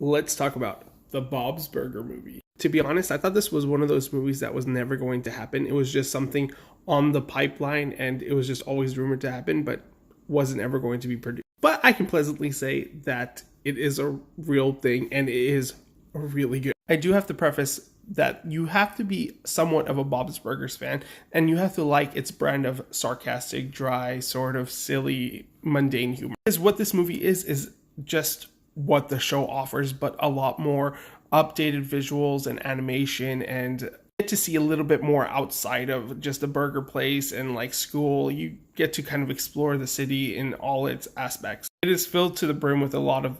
let's talk about the Bob's Burger movie. To be honest, I thought this was one of those movies that was never going to happen. It was just something on the pipeline and it was just always rumored to happen, but wasn't ever going to be produced. But I can pleasantly say that it is a real thing and it is really good. I do have to preface that you have to be somewhat of a Bob's Burgers fan and you have to like its brand of sarcastic, dry, sort of silly, mundane humor. Because what this movie is just what the show offers, but a lot more updated visuals and animation, and get to see a little bit more outside of just a burger place and like school. You get to kind of explore the city in all its aspects. It is filled to the brim with a lot of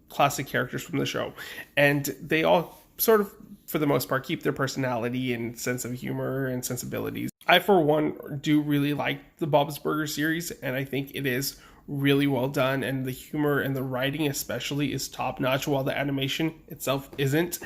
classic characters from the show, and they all sort of, for the most part, keep their personality and sense of humor and sensibilities. I, for one, do really like the Bob's Burger series, and I think it is really well done, and the humor and the writing especially is top notch, while the animation itself isn't.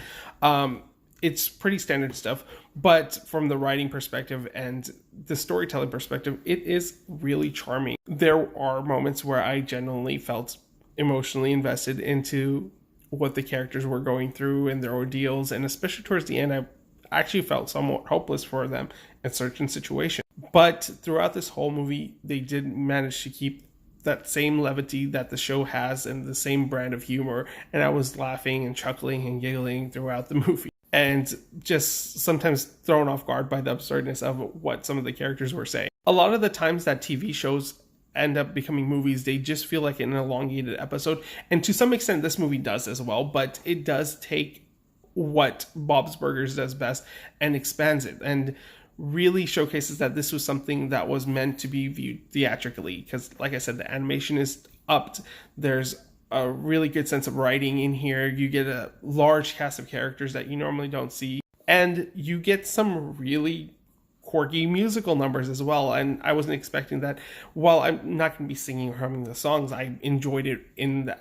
It's pretty standard stuff, but from the writing perspective and the storytelling perspective, it is really charming. There are moments where I genuinely felt emotionally invested into what the characters were going through and their ordeals, and especially towards the end, I actually felt somewhat hopeless for them in certain situations. But throughout this whole movie, they did manage to keep that same levity that the show has and the same brand of humor, and I was laughing and chuckling and giggling throughout the movie, and just sometimes thrown off guard by the absurdness of what some of the characters were saying. A lot of the times that TV shows end up becoming movies, they just feel like an elongated episode, and to some extent this movie does as well, but it does take what Bob's Burgers does best and expands it, and really showcases that this was something that was meant to be viewed theatrically, because like I said, the animation is upped. There's a really good sense of writing in here. You get a large cast of characters that you normally don't see, and you get some really quirky musical numbers as well, and I wasn't expecting that. While I'm not going to be singing or humming the songs, I enjoyed it in the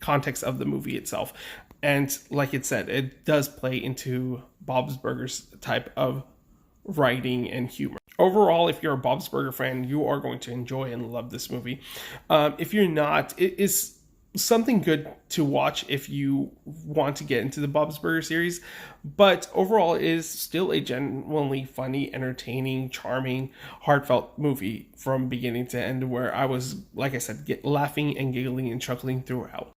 context of the movie itself, and like it said, it does play into Bob's Burgers type of writing and humor. Overall, if you're a Bob's Burger fan, you are going to enjoy and love this movie. If you're not, it is something good to watch if you want to get into the Bob's Burger series, but overall it is still a genuinely funny, entertaining, charming, heartfelt movie from beginning to end, where I was, like I said, laughing and giggling and chuckling throughout.